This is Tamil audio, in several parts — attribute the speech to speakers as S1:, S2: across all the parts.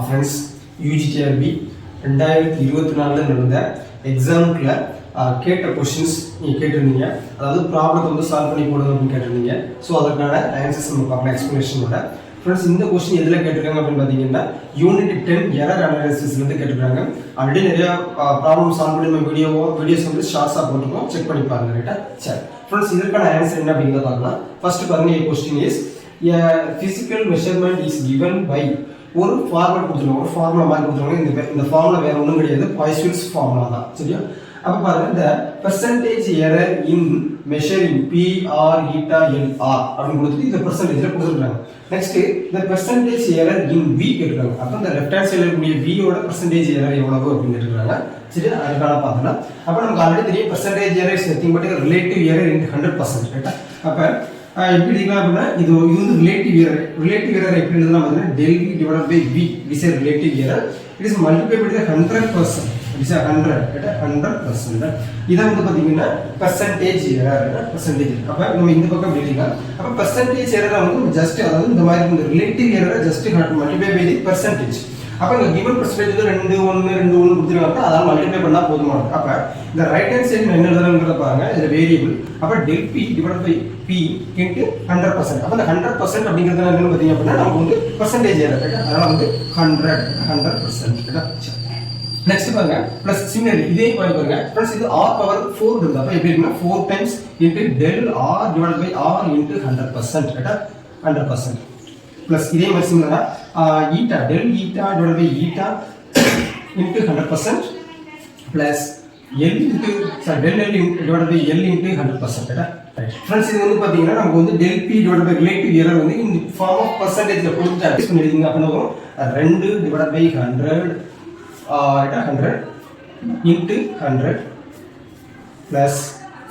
S1: ஃப்ரெண்ட்ஸ் யூஜிடிஆர்பி 2024 நடந்த எக்ஸாமுக்குள்ள கேட்ட கொஷின்ஸ் நீங்கள் கேட்டிருந்தீங்க. அதாவது ப்ராப்ளத்தை வந்து சால்வ் பண்ணி போடுங்க அப்படின்னு கேட்டிருந்தீங்க. ஸோ அதற்கான ஆன்சர்ஸ் நம்ம பார்க்கலாம் எக்ஸ்ப்ளனேஷனோட. ஃப்ரெண்ட்ஸ் இந்த கொஸ்டின் எதில் கேட்டிருக்காங்க அப்படின்னு பார்த்தீங்கன்னா யூனிட் 10 எரர் அனாலிசிஸ்லேருந்து கேட்டிருக்காங்க. ஆல்ரெடி நிறைய ப்ராப்ளம் சால்வ் பண்ணி நம்ம வீடியோஸ் வந்து ஷார்ட்ஸாக போட்டுருக்கோம், செக் பண்ணி பாருங்க. ரைட்டா? சரி ஃப்ரெண்ட்ஸ், இதற்கான ஆன்சர் என்ன அப்படிங்கிறத பார்க்கலாம். ஃபர்ஸ்ட் பாருங்க, question is physical measurement is given by ஒரு ஃபார்முலா கொடுத்துருவாங்க, ஒரு ஃபார்முலா மாதிரி கொடுத்துருவாங்க. இந்த ஃபார்முலா வேற ஒன்றும் கிடையாது, பாய்ஸ்வில்ஸ் ஃபார்முலா தான். சரியா? அப்போ பாருங்க, இந்த பெர்சன்டேஜ் எரர் இன் மெஷரிங் PR eta LR அப்படின்னு கொடுத்துட்டு இந்த பெர்சன்டேஜ்ல கொடுத்துருக்காங்க. நெக்ஸ்ட் இந்த பெர்சன்டேஜ் எரர் இன் V கேட்டிருக்காங்க. அப்போ இந்த லெஃப்ட் ஹேண்ட் சைடில் இருக்கக்கூடிய V யோட பெர்சன்டேஜ் எரர் எவ்வளவு அப்படின்னு கேட்டிருக்காங்க. சரி, அதுக்கான பார்த்தோம்னா அப்போ நமக்கு ஆல்ரெடி தெரியும் percentage error is nothing but relative error இன் 100%. ரைட்டா? அப்போ எப்படி எழுதிக்கலாம் அப்படின்னா இது வந்து ரிலேட்டிவ் எரர் எப்படி எழுதலாம் பார்த்தீங்கன்னா del V divided by V is a relative error. It is multiplied by 100%. It is 100%. இதை வந்து பார்த்தீங்கன்னா பெர்சன்டேஜ் எரர். அப்போ நம்ம இந்த பக்கம் எழுதிக்கலாம். அப்போ பெர்சன்டேஜ் எரரை வந்து ஜஸ்ட் அதாவது இந்த மாதிரி இந்த ரிலேட்டிவ் எரரை just multiply by the percentage. அப்போ இந்த கிவன் பெர்சன்டேஜ் வந்து 2 1 கொடுத்துருக்காங்க, அதனால் மல்டிப்ளை பண்ணால் போதுமானது. அப்போ இந்த ரைட் ஹேண்ட் சைடு என்ன எழுதுறதுங்கிறத பாருங்க, இது வேரியபிள். அப்போ del P divided by P into 100%. அப்போ இந்த 100% அப்படிங்கிறது என்னன்னு பார்த்தீங்க அப்படின்னா நமக்கு வந்து பெர்சன்டேஜ் எரர். அதனால் வந்து 100%. நெக்ஸ்ட் பாருங்க, பிளஸ் சிமிலர்லி இதே மாதிரி பாருங்க ஃப்ரெண்ட்ஸ், இது r பவர் 4 இருக்கு. அப்போ எப்படி இருக்குன்னா 4 times into del r divided by r into 100%. 100%. Plus இதே மாதிரி சிமிலரா eta del eta divided by eta into 100% plus l into del l divided by l into 100%. Friends, இது வந்து பாத்தீங்கன்னா நமக்கு வந்து del p divided by relative error வந்து இந்த ஃபார்ம் ஆஃப் பெர்சன்டேஜ்ல கொடுத்து அட்ஜஸ்ட் பண்ணிடுங்க. அப்ப நம்ம 2 divided by 100 100 into 100 plus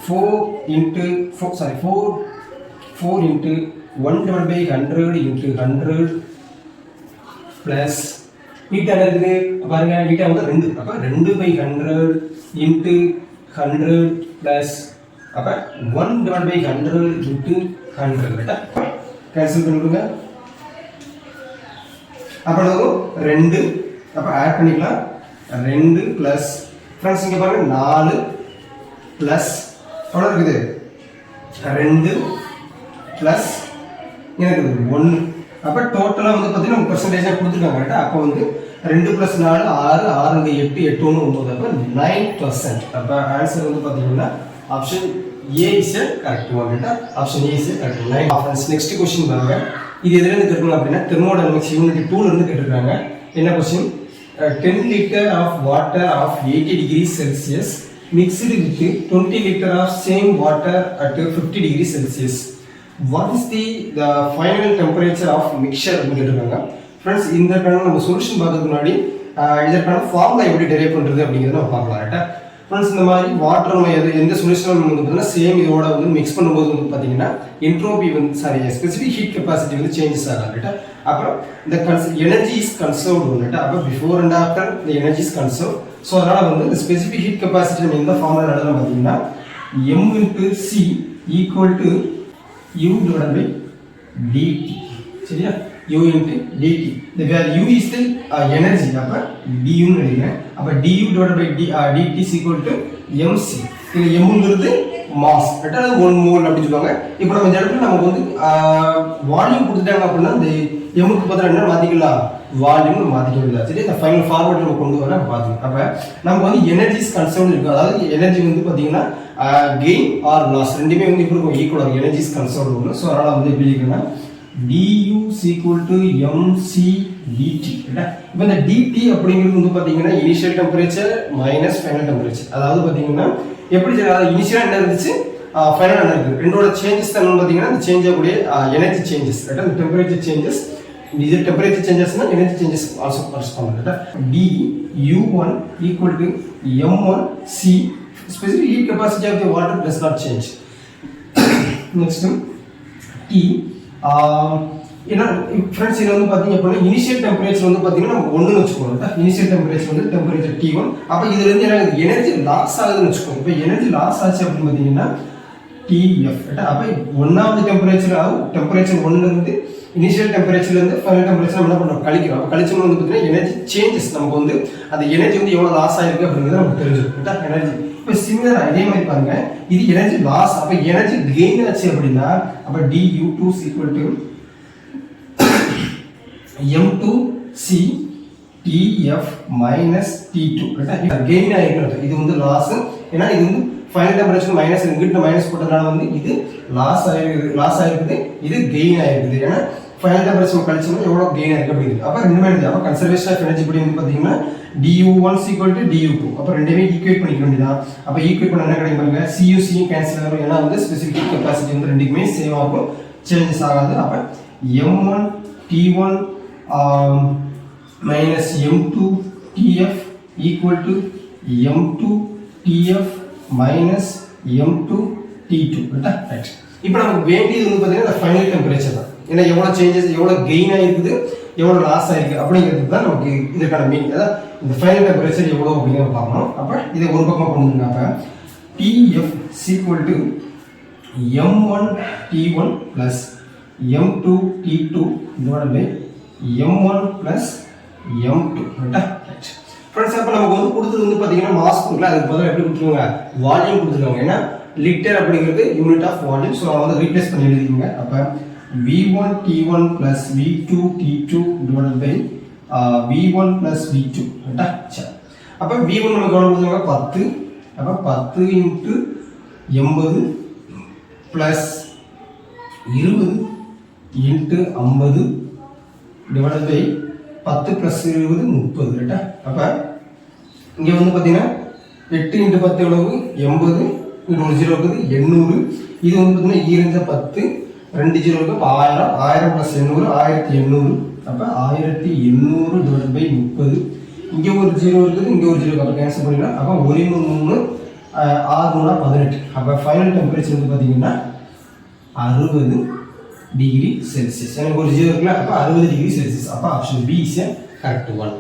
S1: 4 into 4 into 1 divided by 100 into 100 plus eta இருக்குது பாருங்க, eta வந்து 2. அப்ப 2 by 100 into 100 plus அப்ப 1 divided by 100 into 100. ரைட்டா? கேன்சல் பண்ணிடுங்க. அப்ப நம்ம 2 அப்ப ஆட் பண்ணிக்கலாம். 2 plus ஃப்ரெண்ட்ஸ் இங்க பாருங்க 4 plus எவ்வளவு இருக்குது 2 plus எனக்கு 1. அப்ப டோட்டலா வந்து பாத்தீங்கன்னா நம்ம பெர்சன்டேஜா கொடுத்துருக்காங்க. ரைட்டா? அப்ப வந்து 2 plus 4 6 6 8 8 1 9. அப்ப 9%. அப்ப ஆன்சர் வந்து பாத்தீங்கன்னா option A is a correct one. ரைட்டா? Option A is a correct one. Friends, next question பாருங்க. இது எதுல இருந்து கேட்டிருக்காங்க அப்படின்னா தெர்மோடைனமிக்ஸ் யூனிட் 2 ல இருந்து கேட்டிருக்காங்க. என்ன question? 10 liter of water of 80 degrees Celsius mixed with 20 liter of same water at 50 degrees Celsius. What is the final temperature of mixture அப்படின்னு கேட்டிருக்காங்க. ஃப்ரெண்ட்ஸ், இதற்கான நம்ம சொல்யூஷன் பார்க்கறதுக்கு முன்னாடி இதற்கான ஃபார்முலா எப்படி டெரைவ் பண்றது அப்படிங்கிறத நம்ம பார்க்கலாம். ரைட்டா? ஃப்ரெண்ட்ஸ், இந்த மாதிரி வாட்டர் நம்ம எந்த சொல்யூஷன் வந்து பார்த்தீங்கன்னா சேம் இதோட வந்து மிக்ஸ் பண்ணும்போது வந்து பார்த்தீங்கன்னா என்ட்ரோபி வந்து ஸ்பெசிஃபிக் ஹீட் கெப்பாசிட்டி வந்து சேஞ்சஸ் ஆகலாம். ரைட்டா? அப்புறம் இந்த எனர்ஜி இஸ் கன்சர்வ்டு வந்துட்டு அப்போ பிஃபோர் அண்ட் ஆஃப்டர் இந்த எனர்ஜி இஸ் கன்சர்வ். ஸோ அதனால வந்து இந்த ஸ்பெசிஃபிக் ஹீட் கெப்பாசிட்டி நம்ம எந்த ஃபார்முலா எழுதலாம் பார்த்தீங்கன்னா m into c equal to u divided by dt. சரியா? u into dt. The where u is the energy. அப்ப du ன்னு எழுதுறேன். அப்ப du divided by dt is equal to mc. இது m ங்கிறது மாஸ். ரைட்டா? அது 1 மோல் அப்படி சொல்லுவாங்க. இப்போ நம்ம இந்த இடத்துல நமக்கு வந்து வால்யூம் கொடுத்துட்டாங்க அப்படின்னா இந்த m க்கு பதிலா என்ன மாத்திக்கலாம்? வால்யூம் மாத்திக்கலாம். சரி, இந்த ஃபைனல் ஃபார்வர்ட் நம்ம கொண்டு வர பாத்தீங்க. அப்ப நமக்கு வந்து எனர்ஜிஸ் கன்சர்வ் இருக்கு. அதாவது எனர்ஜி வந்து பாத்தீங்கன்னா கெயின் ஆர் லாஸ் ரெண்டுமே வந்து இப்படி இருக்கும், ஈக்குவலா எனர்ஜிஸ் கன்சர்வ் ஒன்று. ஸோ அதனால வந்து எப்படி இருக்குன்னா du is equal to mc dt. இப்போ இந்த dt அப்படிங்கிறது வந்து பாத்தீங்கன்னா initial temperature minus final temperature. அதாவது பாத்தீங்கன்னா எப்படி இனிஷியலா என்ன இருந்துச்சு, ஃபைனல் என்ன இருக்கு, ரெண்டோட சேஞ்சஸ் தான் பாத்தீங்கன்னா இந்த சேஞ்ச் ஆகக்கூடிய எனர்ஜி சேஞ்சஸ். ரைட்டா? இந்த டெம்பரேச்சர் சேஞ்சஸ், இது டெம்பரேச்சர் சேஞ்சஸ்னா எனர்ஜி சேஞ்சஸ் ஆல்சோ கரஸ்பாண்ட். ரைட்டா? du1 equal to m1 c. Specific heat capacity of the water does not change. Next T ஏன்னா ஃப்ரெண்ட்ஸ் இது வந்து பாத்தீங்க அப்படின்னா இனிஷியல் டெம்பரேச்சர் வந்து பாத்தீங்கன்னா நம்ம 1ன்னு வச்சுக்கோங்க. இனிஷியல் டெம்பரேச்சர் வந்து டெம்பரேச்சர் T1. அப்ப இதுல இருந்து எனக்கு எனர்ஜி லாஸ் ஆகுதுன்னு வச்சுக்கோங்க. இப்போ எனர்ஜி லாஸ் ஆச்சு அப்படின்னு பாத்தீங்கன்னா TF. அப்ப 1வது டெம்பரேச்சர் 1ல இருந்து இனிஷியல் டெம்பரேச்சர்லேருந்து ஃபைனல் டெம்பரேச்சர் நம்ம என்ன பண்ணுறோம் கழிக்கிறோம். அப்போ கழிச்சோம்னா வந்து பார்த்தீங்கன்னா எனர்ஜி சேஞ்சஸ் நமக்கு வந்து அந்த எனர்ஜி வந்து எவ்வளோ லாஸ் ஆயிருக்கு அப்படிங்கிறது நமக்கு தெரிஞ்சிடும். கரெக்டாக எனர்ஜி இப்போ சிமிலராக இதே மாதிரி பாருங்க இது எனர்ஜி லாஸ். அப்போ எனர்ஜி கெயின் ஆச்சு அப்படின்னா அப்போ du2 equal to m2c TF minus T2 கரெக்டாக கெயின் ஆகிருக்கிறது. இது வந்து லாஸ். ஏன்னா இது வந்து ஃபைனல் டெம்பரேச்சர் மைனஸ் இங்கிட்ட மைனஸ் போட்டதுனால வந்து இது லாஸ் ஆகிருக்குது இது கெயின் ஆகிருக்குது. ஏன்னா ஃபைனல் டெம்பரேச்சர் கழிச்சோம்னா எவ்வளோ கெயின் ஆயிருக்கு அப்படிங்குது. அப்போ ரெண்டுமே எழுதி அப்போ கன்சர்வேஷன் ஆஃப் எனர்ஜி படி வந்து பார்த்தீங்கன்னா du1 ஈக்குவல் டு du2. அப்போ ரெண்டுமே ஈக்குவேட் பண்ணிக்க வேண்டியதான். அப்போ ஈக்குவேட் பண்ண என்ன கிடைக்கும் பாருங்க CU கேன்சல் ஆகும். ஏன்னா வந்து ஸ்பெசிஃபிக் கெப்பாசிட்டி வந்து ரெண்டுக்குமே சேம் ஆகும் சேஞ்சஸ் ஆகாது. அப்போ m1 T1 minus m2 TF equal to m2 TF minus m2 T2 right. இப்போ நமக்கு வேண்டியது வந்து பார்த்தீங்கன்னா ஃபைனல் டெம்பரேச்சர் தான். ஏன்னா எவ்வளோ சேஞ்சஸ் எவ்வளோ கெயின் ஆகிருக்குது எவ்வளோ லாஸ் ஆகிருக்கு அப்படிங்கிறது தான் நமக்கு இதுக்கான மீனிங். அதான் இந்த ஃபைனல் டெம்பரேச்சர் எவ்வளோ அப்படிங்கிறத பார்க்கணும். அப்போ இதை ஒரு பக்கமாக கொண்டு வந்துங்க. அப்போ TF equal to m1 T1 plus m2 T2 divided by m1 plus m2 right. For example நமக்கு வந்து கொடுத்தது வந்து பார்த்தீங்கன்னா மாஸ் கொடுக்கல, அதுக்கு பதிலாக எப்படி கொடுத்துருவாங்க வால்யூம் கொடுத்துருக்காங்க. ஏன்னா லிட்டர் அப்படிங்கிறது யூனிட் ஆஃப் வால்யூம். ஸோ வந்து ரீப்ளேஸ் பண்ணி எழுதிங்க. அப்போ V1 T1 plus V2 T2 divided by V1 plus V2 ரைட்டா. சரி அப்போ V1 நமக்கு எவ்வளோ கொடுத்துருவாங்க 10. அப்போ 10 into 80 plus 20 into 50 divided by 10 plus 20 30 ரைட்டா. அப்போ இங்கே வந்து பார்த்தீங்கன்னா 8 இன்ட்டு 10 எவ்வளவு 80 இங்கே ஒரு 0 இருக்குது 800. இது வந்து பார்த்தீங்கன்னா ஈரஞ்ச 10 2 0 இருக்குது. அப்போ 1000 1000 ப்ளஸ் 800 1800. அப்போ 1800 டிவைட் பை 30. இங்கே ஒரு 0 இருக்குது இங்கே ஒரு 0 இருக்குது. அப்போ கேன்சல் பண்ணிடலாம். அப்போ 1 3 6 3 18. அப்போ ஃபைனல் டெம்பரேச்சர் வந்து பார்த்தீங்கன்னா 60 டிகிரி செல்சியஸ். எனக்கு ஒரு 0 இருக்குல்ல அப்போ 60 டிகிரி செல்சியஸ். அப்போ option B is correct one.